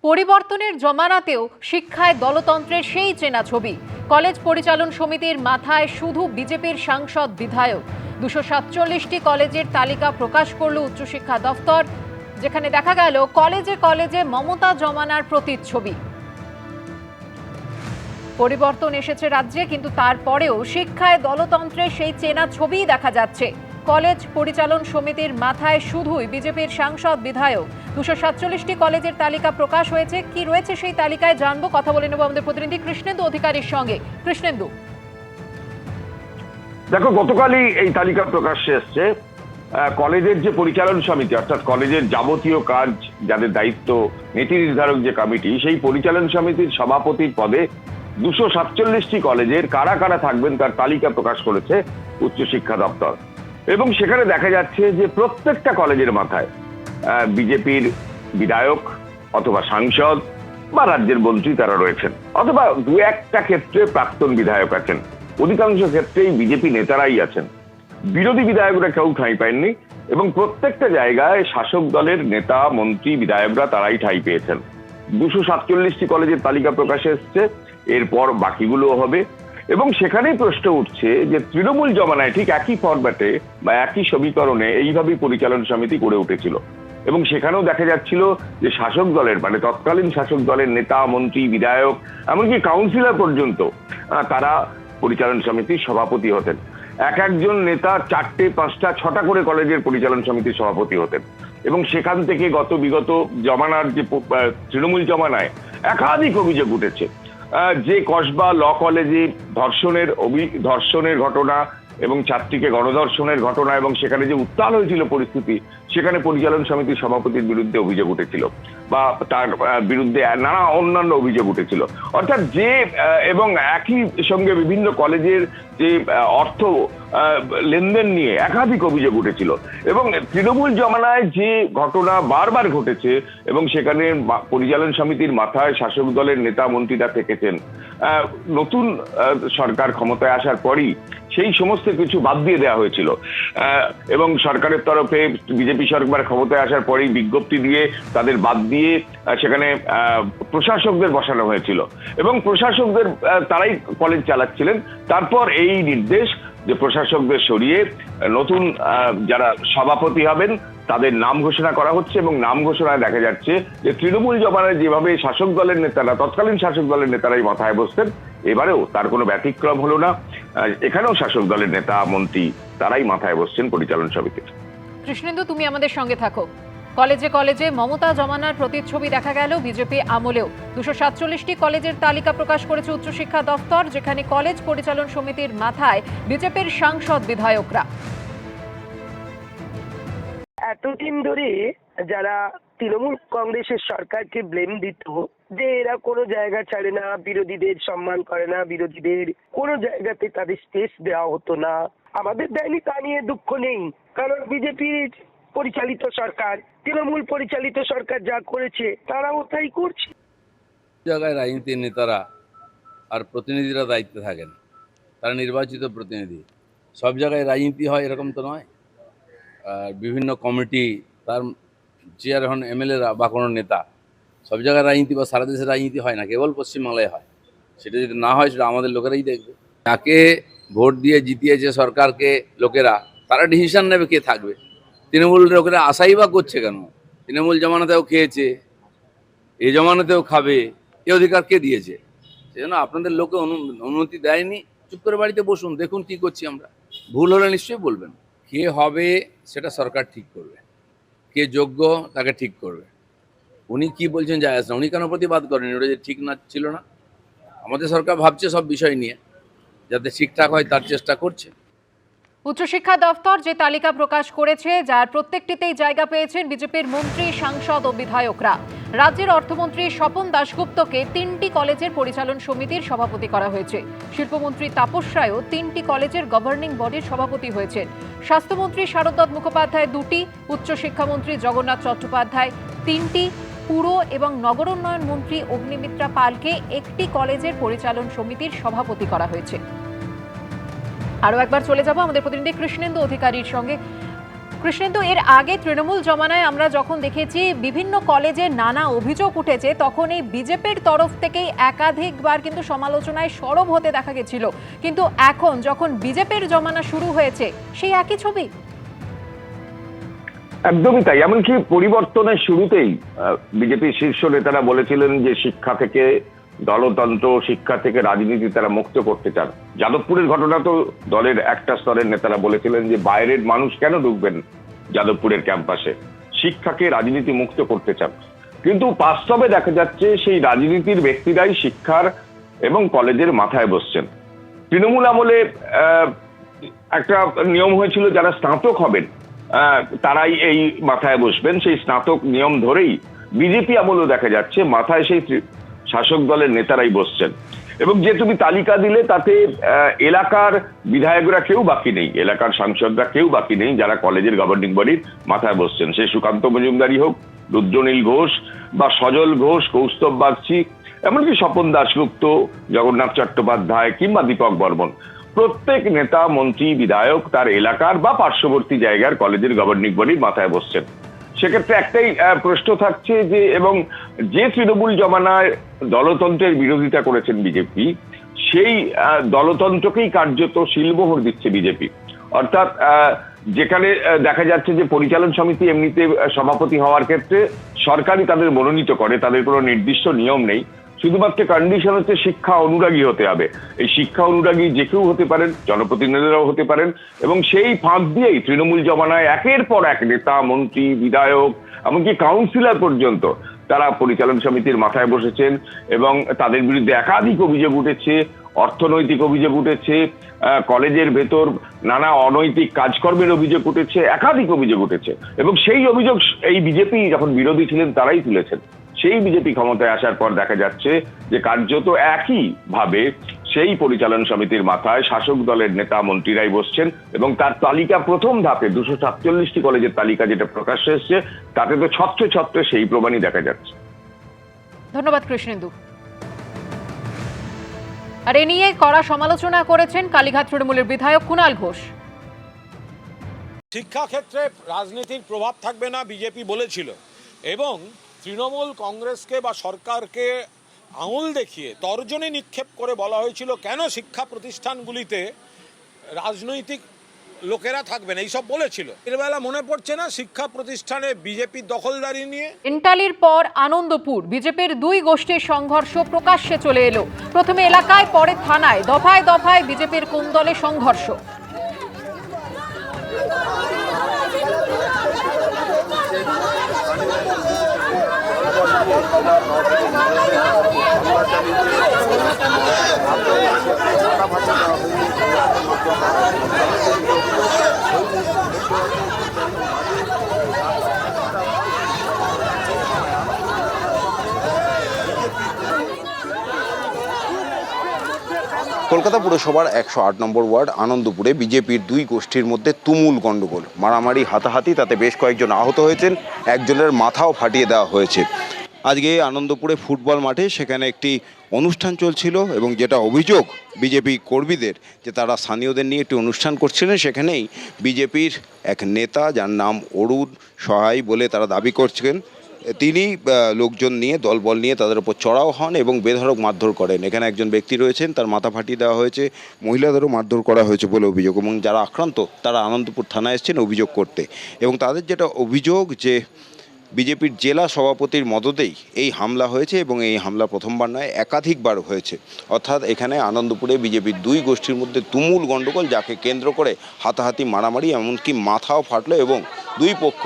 পরিবর্তনের জমানাতেও শিক্ষায় দলতন্ত্রের সেই চেনা ছবি। কলেজ পরিচালন সমিতির মাথায় শুধু বিজেপির সাংসদ বিধায়ক। 247টি কলেজের তালিকা প্রকাশ করল উচ্চশিক্ষা দফতর, যেখানে দেখা গেল কলেজে কলেজে মমতা জমানার প্রতিচ্ছবি। পরিবর্তন এসেছে রাজ্যে, কিন্তু তারপরেও শিক্ষায় দলতন্ত্রের সেই চেনা ছবিই দেখা যাচ্ছে। কলেজ পরিচালন সমিতির মাথায় শুধুই বিজেপির সাংসদ বিধায়ক। 247টি কলেজের তালিকা প্রকাশ হয়েছে। কি রয়েছে সেই তালিকায় জানবো, কথা বলে নেব আমাদের প্রতিনিধি কৃষ্ণেন্দু অধিকারীর সঙ্গে। কৃষ্ণেন্দু, দেখো, গতকালই এই তালিকা প্রকাশ্যে এসছে। কলেজের যে পরিচালন সমিতি, অর্থাৎ কলেজের যাবতীয় কাজ যাদের দায়িত্ব, নীতি নির্ধারক যে কমিটি, সেই পরিচালন সমিতির সভাপতির পদে 247টি কলেজের কারা কারা থাকবেন তার তালিকা প্রকাশ করেছে উচ্চশিক্ষা দপ্তর। এবং সেখানে দেখা যাচ্ছে যে প্রত্যেকটা কলেজের মাথায় বিজেপির বিধায়ক অথবা সাংসদ বা রাজ্যের মন্ত্রী তারা রয়েছেন, অথবা দু একটা ক্ষেত্রে প্রাক্তন বিধায়ক আছেন। অধিকাংশ ক্ষেত্রেই বিজেপি নেতারাই আছেন, বিরোধী বিধায়করা কেউ ঠাঁই পাননি। এবং প্রত্যেকটা জায়গায় শাসক দলের নেতা, মন্ত্রী, বিধায়করা তারাই ঠাঁই পেয়েছেন। 247টি কলেজের তালিকা প্রকাশে এসছে, এরপর বাকিগুলো হবে। এবং সেখানেই প্রশ্ন উঠছে যে তৃণমূল জমানায় ঠিক একই ফরম্যাটে বা একই সমীকরণে এইভাবেই পরিচালন সমিতি গড়ে উঠেছিল। এবং সেখানেও দেখা যাচ্ছিল যে শাসক দলের, মানে তৎকালীন শাসক দলের নেতা, মন্ত্রী, বিধায়ক, এমনকি কাউন্সিলর পর্যন্ত তারা পরিচালন সমিতির সভাপতি হতেন। এক একজন নেতা 4টে, 5টা, 6টা করে কলেজের পরিচালন সমিতির সভাপতি হতেন। এবং সেখান থেকে বিগত জমানার যে তৃণমূল জমানায় একাধিক অভিযোগ উঠেছে। যে কসবা ল কলেজে ধর্ষণের ঘটনা এবং ছাত্রীকে গণধর্ষণের ঘটনা, এবং সেখানে যে উত্তাল হয়েছিল পরিস্থিতি, সেখানে পরিচালন সমিতির সভাপতির বিরুদ্ধে অভিযোগ উঠেছিল বা তার বিরুদ্ধে নানা অন্যান্য অভিযোগ উঠেছিল। অর্থাৎ যে এবং একই সঙ্গে বিভিন্ন কলেজের যে অর্থ লেনদেন নিয়ে একাধিক অভিযোগ উঠেছিল। এবং তৃণমূল জমানায় যে ঘটনা বারবার ঘটেছে, এবং সেখানে পরিচালন সমিতির মাথায় শাসক দলের নেতা মন্ত্রীরা থেকেছেন। নতুন সরকার ক্ষমতায় আসার পরই সেই সমস্ত কিছু বাদ দিয়ে দেওয়া হয়েছিল। এবং সরকারের তরফে বিজেপি সরকার ক্ষমতায় আসার পরেই বিজ্ঞপ্তি দিয়ে তাদের বাদ দিয়ে সেখানে প্রশাসকদের বসানো হয়েছিল, এবং প্রশাসকদের তারাই কলেজ চালাচ্ছিলেন। তারপর এই নির্দেশ যে প্রশাসকদের সরিয়ে নতুন যারা সভাপতি হবেন তাদের নাম ঘোষণা করা হচ্ছে। এবং নাম ঘোষণায় দেখা যাচ্ছে যে তৃণমূল জমানায় যেভাবে শাসক দলের নেতারা, তৎকালীন শাসক দলের নেতারাই মাথায় বসতেন, এবারেও তার কোনো ব্যতিক্রম হলো না। এখানেও শাসক দলের নেতা, মন্ত্রী তারাই মাথায় বসছেন পরিচালন সমিতির। কৃষ্ণেন্দু, তুমি আমাদের সঙ্গে থাকো। কলেজে কলেজে মমতা জমানার প্রতিচ্ছবি দেখা গেল বিজেপি আমলেও। 247টি কলেজের তালিকা প্রকাশ করেছে উচ্চশিক্ষা দফতর, যেখানে কলেজ পরিচালন সমিতির মাথায় বিজেপির সাংসদ বিধায়করা। এতদিন ধরে যারা তৃণমূল কংগ্রেসের সরকারকে ব্লেম দিত যে এরা কোনো জায়গা ছাড়ে না, বিরোধীদের সম্মান করে না, বিরোধীদের কোনো জায়গাতে তাদের স্পেস দেওয়া হতো না, আমাদের দেয়নি তা নিয়ে দুঃখ নেই, কারণ বিজেপির পরিচালিত সরকার, তৃণমূল পরিচালিত সরকার যা করেছে তারাও তাই করছে। জায়গায় রাজনীতির নেতারা আর প্রতিনিধিরা দায়িত্বে থাকেন, তারা নির্বাচিত প্রতিনিধি। সব জায়গায় রাজনীতি হয় এরকম তো নয়। আর বিভিন্ন কমিটি, তার চেয়ার হন এমএলএরা বা কোনো নেতা। সব জায়গায় রাজনীতি বা সারা দেশে রাজনীতি হয় না, কেবল পশ্চিমবাংলায় হয়। সেটা যদি না হয় সেটা আমাদের লোকেরাই দেখবে। যাকে ভোট দিয়ে জিতিয়েছে সরকারকে লোকেরা, তারা ডিসিশন নেবে কে থাকবে। তৃণমূল লোকেরা আশাই বা করছে কেন? তৃণমূল জমানাতেও খেয়েছে, এ জমানাতেও খাবে, এ অধিকার কে দিয়েছে? সেজন্য আপনাদের লোকে অনুমতি দেয়নি। চুপ করে বাড়িতে বসুন, দেখুন কি করছি আমরা। ভুল হলে নিশ্চয়ই বলবেন। কে হবে সেটা সরকার ঠিক করবে, কে যোগ্য তাকে ঠিক করবে। উনি কি বলছেন যায় আসে না। উনি কেন প্রতিবাদ করেন? ওটা যে ঠিক না ছিল না। আমাদের সরকার ভাবছে সব বিষয় নিয়ে যাতে ঠিকঠাক হয়, তার চেষ্টা করছে। উচ্চশিক্ষা দফতর যে তালিকা প্রকাশ করেছে, যার প্রত্যেকটিতেই জায়গা পেয়েছেন বিজেপির মন্ত্রী, সাংসদ ও বিধায়করা। রাজ্যের অর্থমন্ত্রী স্বপন দাশগুপ্তকে 3টি কলেজের পরিচালন সমিতির সভাপতি করা হয়েছে। শিল্পমন্ত্রী তাপস রায়ও 3টি কলেজের গভর্নিং বডির সভাপতি হয়েছেন। স্বাস্থ্যমন্ত্রী শারদ মুখোপাধ্যায় 2টি, উচ্চশিক্ষামন্ত্রী জগন্নাথ চট্টোপাধ্যায় 3টি, পুর এবং নগরোন্নয়ন মন্ত্রী অগ্নিমিত্রা পালকে 1টি কলেজের পরিচালন সমিতির সভাপতি করা হয়েছে। আরও একবার চলে যাব আমাদের প্রতিনিধি কৃষ্ণেন্দু অধিকারীর সঙ্গে। কৃষ্ণেন্দু, এর আগে তৃণমূল জমানায় আমরা যখন দেখেছি বিভিন্ন কলেজে নানা অভিযোগ উঠেছে, তখন এই বিজেপির তরফ থেকেই একাধিকবার কিন্তু সমালোচনায় সরব হতে দেখা গেছিল, কিন্তু এখন যখন বিজেপির জমানা শুরু হয়েছে সেই একই ছবি। একদমই তাই। এমনকি পরিবর্তনের শুরুতেই বিজেপির শীর্ষ নেতারা বলেছিলেন যে শিক্ষা থেকে দলতন্ত্র, শিক্ষা থেকে রাজনীতি তারা মুক্ত করতে চান। যাদবপুরের ঘটনা তো দলের একটা স্তরের নেতারা বলেছিলেন যে বাইরের মানুষ কেন ঢুকবেন যাদবপুরের ক্যাম্পাসে, শিক্ষাকে রাজনীতি মুক্ত করতে চান। কিন্তু বাস্তবে দেখা যাচ্ছে সেই রাজনীতির ব্যক্তিরাই শিক্ষার এবং কলেজের মাথায় বসছেন। তৃণমূল আমলে একটা নিয়ম হয়েছিল যারা স্নাতক হবেন তারাই এই মাথায় বসবেন, সেই স্নাতক নিয়ম ধরেই বিজেপি আমলেও দেখা যাচ্ছে মাথায় সেই শাসক দলের নেতারাই বসছেন। এবং যে তুমি তালিকা দিলে তাতে এলাকার বিধায়করা কেউ বাকি নেই, এলাকার সাংসদরা কেউ বাকি নেই যারা কলেজের গভর্নিং বডির মাথায় বসছেন। সে সুকান্ত মজুমদারই হোক, রুদ্রনীল ঘোষ বা সজল ঘোষ, কৌস্তব বাগচি, এমনকি স্বপন দাশগুপ্ত, জগন্নাথ চট্টোপাধ্যায় কিংবা দীপক বর্মন, প্রত্যেক নেতা, মন্ত্রী, বিধায়ক তার এলাকার বা পার্শ্ববর্তী জায়গার কলেজের গভর্নিং বডির মাথায় বসছেন। সেক্ষেত্রে একটাই প্রশ্ন থাকছে যে, এবং যে তৃণমূল জমানায় দলতন্ত্রের বিরোধিতা করেছেন বিজেপি, সেই দলতন্ত্রকেই কার্যত শিলমোহর দিচ্ছে বিজেপি। অর্থাৎ যেখানে দেখা যাচ্ছে যে পরিচালন সমিতি এমনিতে সভাপতি হওয়ার ক্ষেত্রে সরকারই তাদের মনোনীত করে, তাদের কোনো নির্দিষ্ট নিয়ম নেই, শুধুমাত্র কন্ডিশন হচ্ছে শিক্ষা অনুরাগী হতে হবে। এই শিক্ষা অনুরাগী যে কেউ হতে পারেন, জনপ্রতিনিধিরাও হতে পারেন, এবং সেই ফাঁক দিয়েই তৃণমূল জমানায় একের পর এক নেতা, মন্ত্রী, বিধায়ক, এমনকি কাউন্সিলর পর্যন্ত তারা পরিচালন সমিতির মাথায় বসেছেন এবং তাদের বিরুদ্ধে একাধিক অভিযোগ উঠেছে, অর্থনৈতিক অভিযোগ উঠেছে, কলেজের ভেতর নানা অনৈতিক কাজকর্মের অভিযোগ উঠেছে, একাধিক অভিযোগ উঠেছে। এবং সেই অভিযোগ এই বিজেপি যখন বিরোধী ছিলেন তারাই তুলেছেন। সেই বিজেপি ক্ষমতায় আসার পর দেখা যাচ্ছে যে কার্যত একই ভাবে সেই পরিচালন সমিতির মাথায় শাসক দলের নেতা মন্ত্রীরাই বসছেন। এবং তার তালিকা প্রথম ধাপে 247টি কলেজের তালিকা যেটা প্রকাশ্যে এসছে, তাতে তো ছত্রে ছত্রে সেই প্রমাণই দেখা যাচ্ছে। ধন্যবাদ কৃষ্ণেন্দু। আর এ নিয়ে কড়া সমালোচনা করেছেন কালীঘাট তৃণমূলের বিধায়ক কুণাল ঘোষ। শিক্ষা ক্ষেত্রে রাজনীতির প্রভাব থাকবে না বিজেপি বলেছিল, এবং তৃণমূল কংগ্রেসকে বা সরকারকে আঙুল দেখিয়ে তর্জনী নিক্ষেপ করে বলা হয়েছিল কেন শিক্ষা প্রতিষ্ঠানগুলিতে রাজনৈতিক লোকেরা থাকবেন, এইসব বলেছিল। এর বেলা মনে পড়ছে না শিক্ষা প্রতিষ্ঠানে বিজেপির দখলদারি নিয়ে? এন্টালির পর আনন্দপুর, বিজেপির দুই গোষ্ঠীর সংঘর্ষ প্রকাশ্যে চলে এলো। প্রথমে এলাকায়, পরে থানায়, দফায় দফায় বিজেপির কোন দলে সংঘর্ষ। কলকাতা পুরসভার 108 নম্বর ওয়ার্ড আনন্দপুরে বিজেপির দুই গোষ্ঠীর মধ্যে তুমুল গণ্ডগোল, মারামারি, হাতাহাতি, তাতে বেশ কয়েকজন আহত হয়েছেন, একজনের মাথাও ফাটিয়ে দেওয়া হয়েছে। আজকে আনন্দপুরে ফুটবল মাঠে সেখানে একটি অনুষ্ঠান চলছিল এবং যেটা অভিযোগ বিজেপি কর্মীদের যে তারা স্থানীয়দের নিয়ে একটি অনুষ্ঠান করছিলেন, সেখানেই বিজেপির এক নেতা যার নাম অরুণ সহায় বলে তারা দাবি করছেন, তিনি লোকজন নিয়ে, দলবল নিয়ে তাদের উপর চড়াও হন এবং বেধড়ক মারধর করেন। এখানে একজন ব্যক্তি রয়েছেন, তার মাথা ফাটিয়ে দেওয়া হয়েছে, মহিলাদেরও মারধর করা হয়েছে বলে অভিযোগ। এবং যারা আক্রান্ত তারা আনন্দপুর থানায় এসেছেন অভিযোগ করতে। এবং তাদের যেটা অভিযোগ যে বিজেপির জেলা সভাপতির মদতেই এই হামলা হয়েছে এবং এই হামলা প্রথমবার নয়, একাধিকবার হয়েছে। অর্থাৎ এখানে আনন্দপুরে বিজেপির দুই গোষ্ঠীর মধ্যে তুমুল গণ্ডগোল, যাকে কেন্দ্র করে হাতাহাতি, মারামারি, এমনকি মাথাও ফাটলো এবং দুই পক্ষ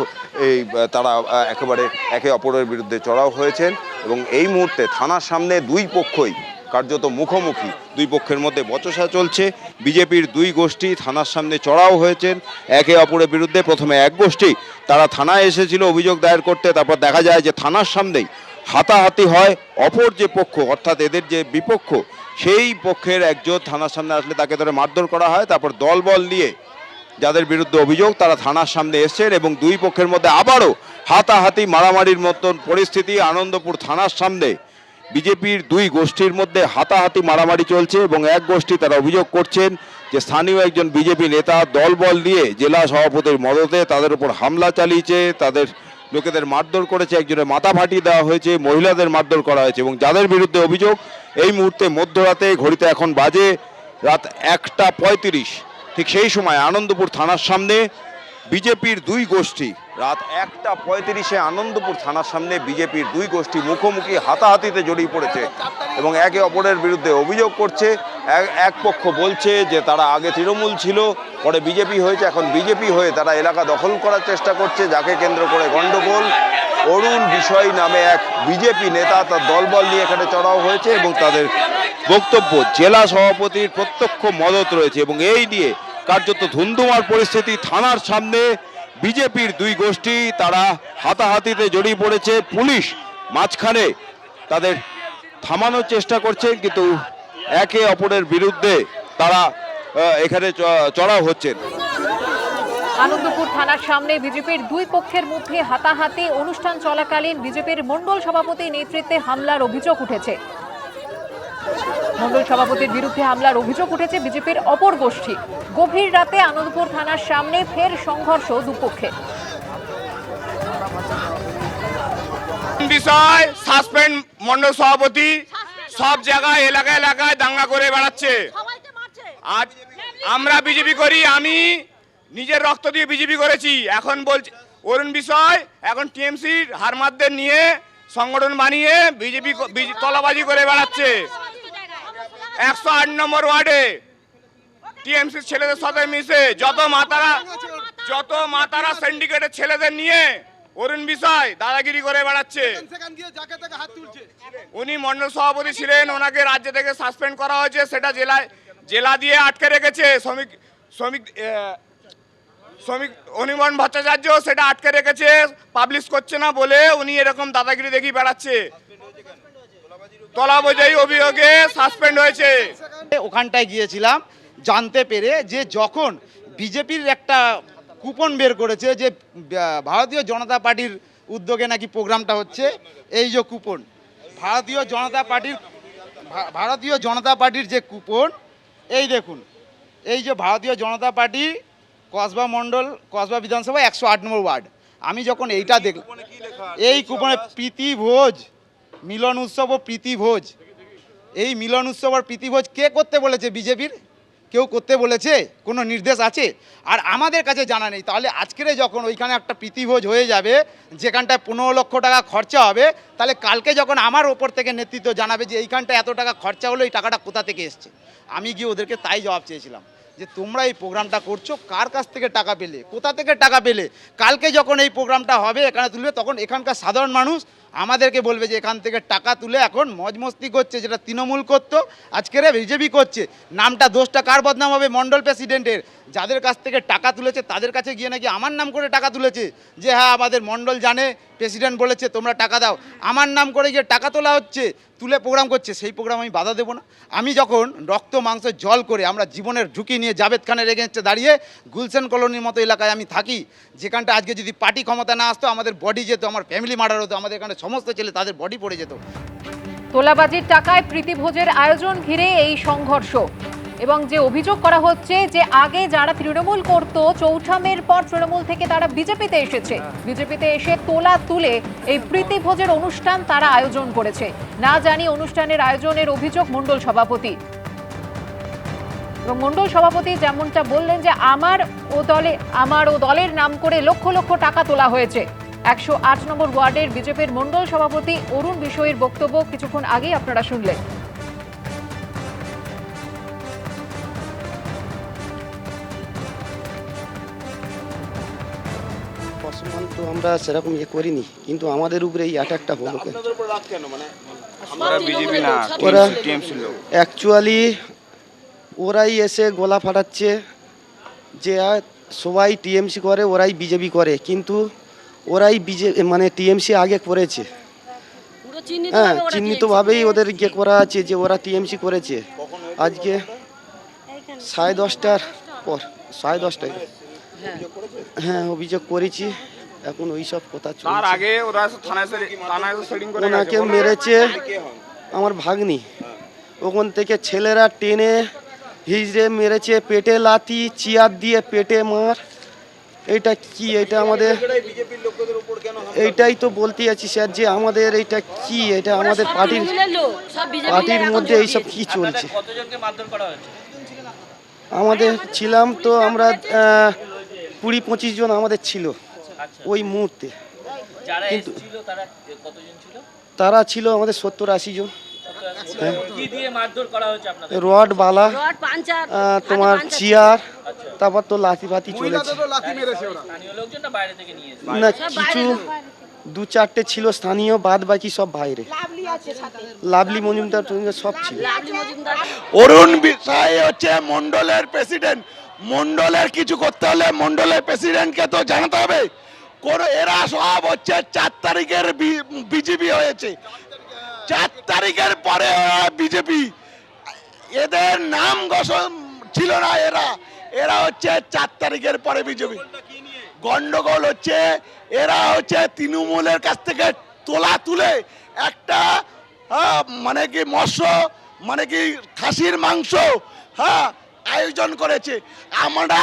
তারা একেবারে একে অপরের বিরুদ্ধে চড়াও হয়েছেন। এবং এই মুহূর্তে থানার সামনে দুই পক্ষই কার্যত মুখোমুখি, দুই পক্ষের মধ্যে বচসা চলছে। বিজেপির দুই গোষ্ঠী থানার সামনে চড়াও হয়েছেন একে অপরের বিরুদ্ধে। প্রথমে এক গোষ্ঠী তারা থানায় এসেছিল অভিযোগ দায়ের করতে, তারপর দেখা যায় যে থানার সামনেই হাতাহাতি হয়। অপর যে পক্ষ, অর্থাৎ এদের যে বিপক্ষ, সেই পক্ষের একজন থানার সামনে আসলে তাকে ধরে মারধর করা হয়। তারপর দলবল নিয়ে যাদের বিরুদ্ধে অভিযোগ তারা থানার সামনে এসেছেন এবং দুই পক্ষের মধ্যে আবারও হাতাহাতি, মারামারির মতন পরিস্থিতি। আনন্দপুর থানার সামনে বিজেপির দুই গোষ্ঠীর মধ্যে হাতাহাতি, মারামারি চলছে এবং এক গোষ্ঠী তারা অভিযোগ করছেন যে স্থানীয় একজন বিজেপি নেতা দলবল দিয়ে জেলা সভাপতির মদতে তাদের উপর হামলা চালিয়েছে, তাদের লোকেদের মারধর করেছে, একজনের মাথা ফাটিয়ে দেওয়া হয়েছে, মহিলাদের মারধর করা হয়েছে এবং যাদের বিরুদ্ধে অভিযোগ এই মুহূর্তে মধ্যরাতে, ঘড়িতে এখন বাজে রাত 1:35, ঠিক সেই সময় আনন্দপুর থানার সামনে বিজেপির দুই গোষ্ঠী, রাত 1:35 আনন্দপুর থানার সামনে বিজেপির দুই গোষ্ঠী মুখোমুখি হাতাহাতিতে জড়িয়ে পড়েছে এবং একে অপরের বিরুদ্ধে অভিযোগ করছে। এক পক্ষ বলছে যে তারা আগে তৃণমূল ছিল, পরে বিজেপি হয়েছে, এখন বিজেপি হয়ে তারা এলাকা দখল করার চেষ্টা করছে, যাকে কেন্দ্র করে গণ্ডগোল। অরুণ বিষয় নামে এক বিজেপি নেতা, তার দলবল নিয়ে এখানে চড়াও হয়েছে এবং তাদের বক্তব্য জেলা সভাপতির প্রত্যক্ষ মদত রয়েছে এবং এই নিয়ে কার্যত ধুন্ধুমার পরিস্থিতি। থানার সামনে বিজেপির দুই গোষ্ঠী তারা হাতাহাতিতে জড়িয়ে পড়েছে, পুলিশ মাঝখানে তাদের থামানোর চেষ্টা করছে, কিন্তু একে অপরের বিরুদ্ধে তারা এখানে চড়াও হচ্ছেন। আনন্দপুর থানার সামনে বিজেপির দুই পক্ষের মধ্যে হাতাহাতি। অনুষ্ঠান চলাকালীন বিজেপির মণ্ডল সভাপতির নেতৃত্বে হামলার অভিযোগ উঠেছে। মণ্ডল সভাপতির বিরুদ্ধে হামলার অভিযোগ উঠেছে বিজেপির অপর গোষ্ঠী। গভীর রাতে আনন্দপুর থানার সামনে ফের সংঘর্ষ দুপক্ষে। বিষয় সাসপেন্ড মণ্ডল সভাপতি সব জায়গায় এলাকায় এলাকায় দাঙ্গা করে বেড়াচ্ছে। আজ আমরা বিজেপি করি, আমি নিজের রক্ত দিয়ে বিজেপি করেছি, এখন বলছি অরুণ বিষয় এখন টিএমসির হারমাদদের নিয়ে সংগঠন বানিয়ে বিজেপি তলাবাজি করে বেড়াচ্ছে। 108 নম্বর ওয়ার্ডে টিএমসির ছেলেদের সাথে মিশে যত মাতারা সিন্ডিকেটের ছেলেদের নিয়ে অরুণ বিষয় দাদাগিরি করে বেড়াচ্ছে। উনি মণ্ডল সভাপতি ছিলেন, ওনাকে রাজ্য থেকে সাসপেন্ড করা হয়েছে, সেটা জেলা দিয়ে আটকে রেখেছে। শ্রমিক অনির্বাণ ভট্টাচার্য সেটা আটকে রেখেছে, পাবলিশ করছে না বলে উনি এরকম দাদাগিরি দেখি বেড়াচ্ছে। তলাবাজি অভিযোগে সাসপেন্ড হয়েছে। ওখানটায় গিয়েছিলাম জানতে পেরে যে যখন বিজেপির একটা কুপন বের করেছে যে ভারতীয় জনতা পার্টির উদ্যোগে নাকি প্রোগ্রামটা হচ্ছে, এই যে কুপন ভারতীয় জনতা পার্টির যে কুপন, এই দেখুন, এই যে ভারতীয় জনতা পার্টি কসবা বিধানসভা 108 নম্বর ওয়ার্ড। আমি যখন এইটা দেখলাম, এই কুপনে প্রীতি ভোজ মিলন উৎসব ও প্রীতি ভোজ, এই মিলন উৎসব আর প্রীতি ভোজ কে করতে বলেছে? বিজেপির কেউ করতে বলেছে? কোনো নির্দেশ আছে? আর আমাদের কাছে জানা নেই। তাহলে আজকের যখন ওইখানে একটা প্রীতিভোজ হয়ে যাবে, যেখানটায় 15 লক্ষ টাকা খরচা হবে, তাহলে কালকে যখন আমার ওপর থেকে নেতৃত্ব জানাবে যে এইখানটা এত টাকা খরচা হলো, এই টাকাটা কোথা থেকে এসছে, আমি গিয়ে ওদেরকে তাই জবাব চেয়েছিলাম যে তোমরা এই প্রোগ্রামটা করছো, কার কাছ থেকে টাকা পেলে, কোথা থেকে টাকা পেলে? কালকে যখন এই প্রোগ্রামটা হবে, এখানে তুলবে, তখন এখানকার সাধারণ মানুষ আমাদেরকে বলবে যে এখান থেকে টাকা তুলে এখন মজমস্তি করছে, যেটা তৃণমূল করতো আজকের বিজেপি করছে। নামটা দোষটা কার বদনাম হবে? মণ্ডল প্রেসিডেন্টের। যাদের কাছ থেকে টাকা তুলেছে তাদের কাছে গিয়ে নাকি আমার নাম করে টাকা তুলেছে, যে হ্যাঁ আমাদের মণ্ডল জানে, প্রেসিডেন্ট বলেছে তোমরা টাকা দাও, আমার নাম করে গিয়ে টাকা তোলা হচ্ছে, তুলে প্রোগ্রাম করছে। সেই প্রোগ্রাম আমি বাধা দেবো না। আমি যখন রক্ত মাংস জল করে আমরা জীবনের ঝুঁকি নিয়ে জাভেদ খানের এগেনস্টে দাঁড়িয়ে গুলশান কলোনির মতো এলাকায় আমি থাকি, যেখানটা আজকে যদি পার্টি ক্ষমতা না আসতো, আমাদের বডি যেত, আমার ফ্যামিলি মার্ডার হতো, আমাদের এখানে সমস্ত ছেলে তাদের বডি পড়ে যেত। তোলাবাজির টাকায় প্রীতিভোজের আয়োজন ঘিরে এই সংঘর্ষ এবং যে অভিযোগ করা হচ্ছে যে আগে যারা তৃণমূল করত, চৌঠামের পর তৃণমূল থেকে তারা বিজেপিতে এসেছে, বিজেপিতে এসে তোলা তুলে এই প্রীতিভোজের অনুষ্ঠান তারা আয়োজন করেছে। না জানি অনুষ্ঠানের আয়োজনের অভিযোগ মণ্ডল সভাপতি, এবং মণ্ডল সভাপতি যেমনটা বললেন যে আমার ও দলের নাম করে লক্ষ লক্ষ টাকা তোলা হয়েছে। 108 নম্বর ওয়ার্ডের বিজেপির মণ্ডল সভাপতি অরুণ বিষয়ের বক্তব্য কিছুক্ষণ আগেই আপনারা শুনলেন। অসম্মান তো আমরা সেরকম করিনি, কিন্তু আমাদের উপরে এই অ্যাটাকটা হলো ওরা অ্যাকচুয়ালি ওরাই এসে গলা ফাটাচ্ছে যে সবাই টিএমসি করে, ওরাই বিজেপি করে, কিন্তু ওরাই মানে টিএমসি আগে করেছে, হ্যাঁ চিহ্নিতভাবেই ওদের ইয়ে করা আছে যে ওরা টিএমসি করেছে। আজকে 10:30টার পর 10:30টায় হ্যাঁ অভিযোগ করেছি। এখন ওই সব কথা ওনাকে মেরেছে আমার ভাগ্নি, ওখান থেকে ছেলেরা টেনে হিজড়ে মেরেছে, পেটে লাথি, চেয়ার দিয়ে পেটে মার। এটা কি? এটা আমাদের এইটাই তো বলতে আছি স্যার, যে আমাদের এটা কি? এটা আমাদের পার্টির মধ্যে এইসব কি চলছে? আমাদের ছিলাম তো আমরা 20-25 জন আমাদের ছিল ওই মুহূর্তে, কিন্তু তারা ছিল আমাদের 70-80 জন। রড বালা, তোমার চেয়ার, তারপর তো লাথি ফাতি চলেছে না, কিছু 2-4টে ছিল স্থানীয়, বাদ বাকি সব বাইরে। লাভলি মজুমদার সব ছিল। অরুণ সাই হচ্ছে মন্ডলের প্রেসিডেন্ট। মন্ডলের কিছু করতে হলে মন্ডলের প্রেসিডেন্টকে তো জানাতে হবে। এরা সব হচ্ছে 4 তারিখের বিজেপি হয়েছে, 4 তারিখের পরে বিজেপি। এদের নাম ছিল না, এরা হচ্ছে 4 তারিখের পরে বিজেপি। গন্ডগোল হচ্ছে এরা হচ্ছে তৃণমূলের কাছ থেকে তুলে একটা মানে কি মৎস্য মানে কি খাসির মাংস আয়োজন করেছে। আমরা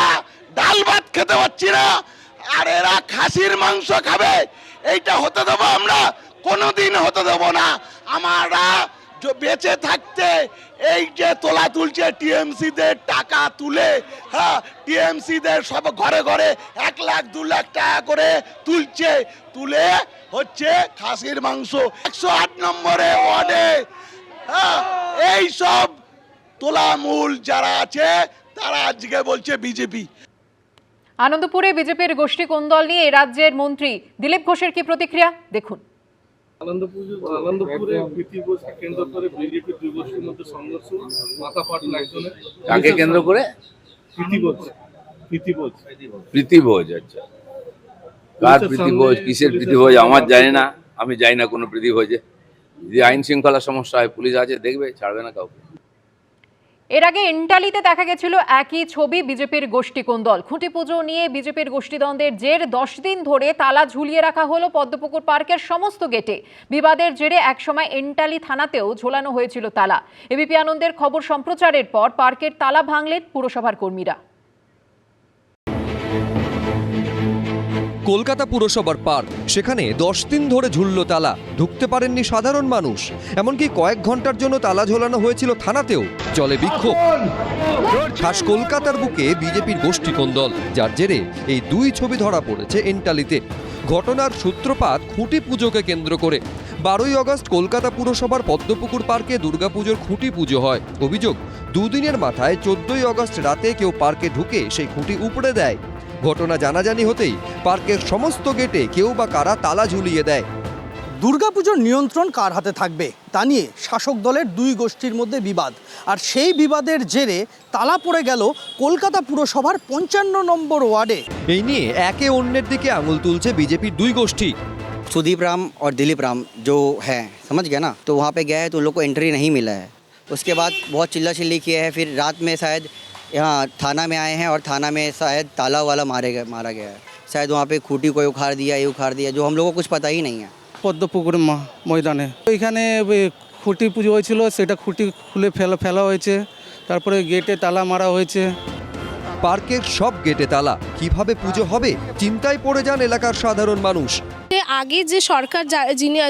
ডাল ভাত খেতে পাচ্ছি না, আর এরা খাসির মাংস খাবে। এইটা হতে দেবো আমরা, কোনোদিন হতে দেবো না। আমরা বেঁচে থাকতে এই যে তোলা তুলছে টিএমসি দের টাকা তুলে, টিএমসি দের সব ঘরে ঘরে 1 লাখ 2 লাখ টাকা করে তুলে হচ্ছে খাসির মাংস 108 নম্বরে ওয়ার্ডে। এই সব তোলামূল যারা আছে তারা আজকে বলছে বিজেপি। আনন্দপুরে বিজেপির গোষ্ঠী কোন্দল নিয়ে রাজ্যের মন্ত্রী দিলীপ ঘোষের কি প্রতিক্রিয়া দেখুন। আনন্দপুরে প্রীতি ভোজকে কেন্দ্র করে বিজেপি দুই গোষ্ঠীর মধ্যে সংঘর্ষ, মাথা ফাটল একজনের। কাকে কেন্দ্র করে? প্রীতি ভোজ। আচ্ছা, কার প্রীতি ভোজ, কিসের প্রীতি ভোজ আমার জানি না, আমি যাই না কোনো প্রীতি ভোজে। যদি আইন শৃঙ্খলা সমস্যা হয়, পুলিশ আছে দেখবে, ছাড়বে না কাউকে। এর আগে এন্টালিতে দেখা গেছিল একই ছবি বিজেপির গোষ্ঠী কোন্দল। খুঁটি পুজো নিয়ে বিজেপির গোষ্ঠীদ্বন্দ্বের জের 10 দিন ধরে তালা ঝুলিয়ে রাখা হলো পদ্মপুকুর পার্কের সমস্ত গেটে। বিবাদের জেরে একসময় এন্টালি থানাতেও ঝোলানো হয়েছিল তালা। এবিপি আনন্দের খবর সম্প্রচারের পর পার্কের তালা ভাঙলেন পুরসভার কর্মীরা। কলকাতা পুরসভার পার্ক, সেখানে 10 দিন ধরে ঝুলল তালা, ঢুকতে পারেননি সাধারণ মানুষ। এমনকি কয়েক ঘন্টার জন্য তালা ঝোলানো হয়েছিল থানাতেও। চলে বিক্ষোভ। খাস কলকাতার বুকে বিজেপির গোষ্ঠী কোন্দল, যার জেরে এই 2 ছবি ধরা পড়েছে এন্টালিতে। ঘটনার সূত্রপাত খুঁটি পুজোকে কেন্দ্র করে। 12ই আগস্ট কলকাতা পুরসভার পদ্মপুকুর পার্কে দুর্গাপুজোর খুঁটি পুজো হয়। অভিযোগ, 2 দিনের মাথায় 14ই আগস্ট রাতে কেউ পার্কে ঢুকে সেই খুঁটি উপড়ে দেয়। ঘটনা জানাজানি হতেই পার্কের সমস্ত গেটে কেউ বা কারা তালা ঝুলিয়ে দেয়। দুর্গাপুজোর নিয়ন্ত্রণ কার হাতে থাকবে তা নিয়ে শাসক দলের 2 গোষ্ঠীর মধ্যে বিবাদ, আর সেই বিবাদের জেরে তালা পড়ে গেল কলকাতা পুরসভার 55 নম্বর ওয়ার্ডে। এই নিয়ে একে অন্যের দিকে আঙুল তুলছে বিজেপির 2 গোষ্ঠী। सुदीप राम और दिलीप राम जो है, समझ गया ना, तो वहाँ पे गया है तो उन लोग को एंट्री नहीं मिला है। उसके बाद बहुत चिल्ला चिल्ली किया है। फिर रात में शायद यहाँ थाना में आए हैं और थाना में शायद ताला वाला मारा गया है। शायद वहाँ पे खूंटी को उखाड़ दिया, ये उखाड़ दिया, जो हम लोगों को कुछ पता ही नहीं है। পদ্মপুকুর ময়দানে এখানে খুঁটি পুজো হয়েছিল, সেটা খুঁটি খুলে ফেলা হয়েছে, তারপরে গেটে তালা মারা হয়েছে। পার্কের সব গেটে তালা, কিভাবে পুজো হবে চিন্তায় পড়ে যান এলাকার সাধারণ মানুষ। আগে যে সরকার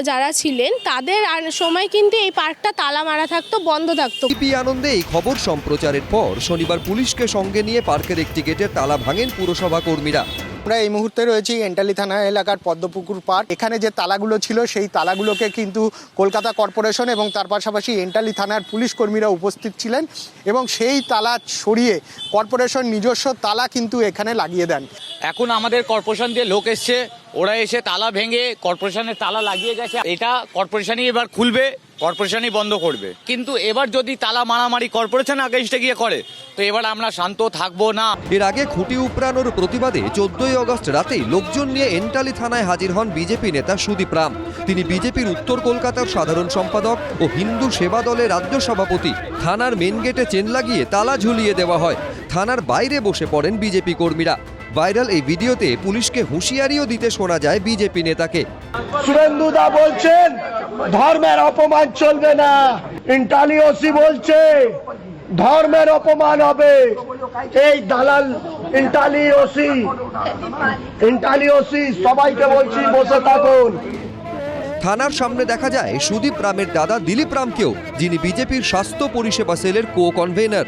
যারা ছিলেন তাদের সময় কিন্তু এই পার্কটা তালা মারা থাকতো, বন্ধ থাকতো। এবিপি আনন্দে এই খবর সম্প্রচারের পর শনিবার পুলিশকে সঙ্গে নিয়ে পার্কের একটি গেটের তালা ভাঙেন পুরসভা কর্মীরা। আমরা এই মুহূর্তে রয়েছি এন্টালি থানা এলাকার পদ্মপুকুর পার্ক। এখানে যে তালাগুলো ছিল সেই তালাগুলোকে কিন্তু কলকাতা কর্পোরেশন এবং তার পাশাপাশি এন্টালি থানার পুলিশ কর্মীরা উপস্থিত ছিলেন এবং সেই তালা সরিয়ে কর্পোরেশন নিজস্ব তালা কিন্তু এখানে লাগিয়ে দেন। এখন আমাদের কর্পোরেশন দিয়ে লোক এসছে, ওরা এসে তালা ভেঙে কর্পোরেশনের তালা লাগিয়ে গেছে। এটা কর্পোরেশনই এবার খুলবে, কর্পোরেশনই বন্ধ করবে। কিন্তু এবার যদি তালা মারামারি কর্পোরেশন আগেইস্টে গিয়ে করে, তো এবার আমরা শান্ত থাকবো না। এর আগে খুঁটি উপড়ানোর প্রতিবাদে 14ই আগস্ট রাতেই লোকজন নিয়ে এন্টালি থানায় হাজির হন বিজেপি নেতা সুদীপ রাম। তিনি বিজেপির উত্তর কলকাতার সাধারণ সম্পাদক ও হিন্দু সেবা দলের রাজ্য সভাপতি। থানার মেন গেটে চেন লাগিয়ে তালা ঝুলিয়ে দেওয়া হয়। থানার বাইরে বসে পড়েন বিজেপি কর্মীরা। ভাইরাল এই ভিডিওতে পুলিশকে হুঁশিয়ারিও দিতে শোনা যায় বিজেপি নেতাকে। সুরেন্দুদা বলছেন ধর্মের অপমান চলবে না। এন্টালি ওসি বলছে ধর্মের অপমান হবে। এই দালাল ইন্টালি ওসি সবাইকে বলছি বসে থাকুন। থানার সামনে দেখা যায় সুদীপ রামের দাদা দিলীপ রামকেও, যিনি বিজেপির স্বাস্থ্য পরিষেবা সেলের কো কনভেনার।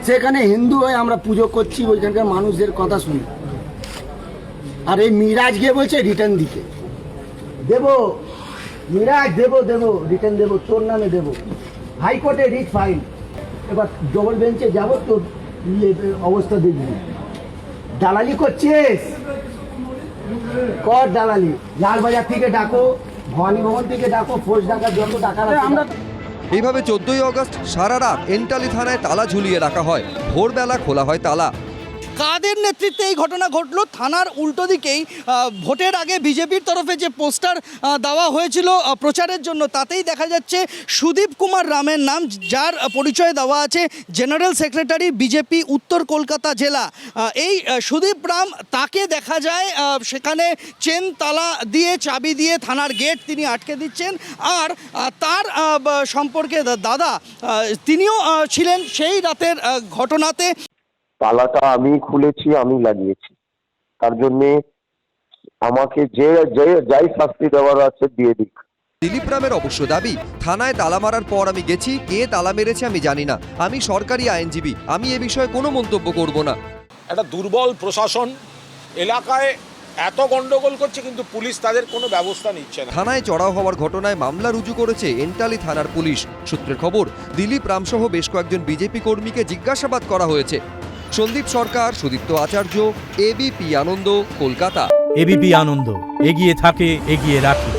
সেখানে হিন্দু হয়ে আমরা পুজো করছি, ওইখানকার মানুষদের কথা শুনি, আর এই মিরাজ গিয়ে বলছে রিটার্ন দিতে দেবো, মিরাজ দেবো রিটার্ন দেবো, তোর নামে দেবো, হাইকোর্টে রিট ফাইল। এবার ডবল বেঞ্চে যাবো তো অবস্থা দেখবি। দালালি করছিস, কর দালালি। লালবাজার থেকে ডাকো, ভবানী ভবন থেকে ডাকো, ফোর্স ডাকা, যত ডাকা আমরা। এইভাবে 14ই আগস্ট সারা রাত এন্টালি থানায় তালা ঝুলিয়ে রাখা হয়, ভোরবেলা খোলা হয় তালা। কাদের নেতৃত্বে এই ঘটনা ঘটলো? থানার উল্টো দিকেই ভোটের আগে বিজেপির তরফে যে পোস্টার দেওয়া হয়েছিল প্রচারের জন্য, তাতেই দেখা যাচ্ছে সুদীপ কুমার রামের নাম, যার পরিচয় দেওয়া আছে জেনারেল সেক্রেটারি বিজেপি উত্তর কলকাতা জেলা। এই সুদীপ রাম, তাকে দেখা যায় সেখানে চেন তালা দিয়ে, চাবি দিয়ে থানার গেট তিনি আটকে দিচ্ছেন। আর তার সম্পর্কে দাদা, তিনিও ছিলেন সেই রাতের ঘটনাতে। তালাটা আমি খুলেছি, আমি লাগিয়েছি, তার জন্য আমাকে যে যাই শাস্তি দেওয়ার আছে দিয়ে দিক। দিলীপ রামের অবশ্য দাবি, থানায় তালা মারার পর আমি গেছি, কে তালা মেরেছে আমি জানি না, আমি সরকারি আইনজীবী, আমি এ বিষয়ে কোনো মন্তব্য করব না। একটা দুর্বল প্রশাসন এলাকায় এত গন্ডগোল করছে, কিন্তু পুলিশ তাদের কোনো ব্যবস্থা নিচ্ছে না। থানায় চড়াও হওয়ার ঘটনায় মামলা রুজু করেছে এন্টালি থানার পুলিশ। সূত্রের খবর, দিলীপ রামসহ বেশ কয়েকজন বিজেপি কর্মীকে জিজ্ঞাসাবাদ করা হয়েছে। সন্দীপ সরকার, সুদীপ্ত আচার্য, এবিপি আনন্দ, কলকাতা। এবিপি আনন্দ, এগিয়ে থাকে, এগিয়ে রাখে।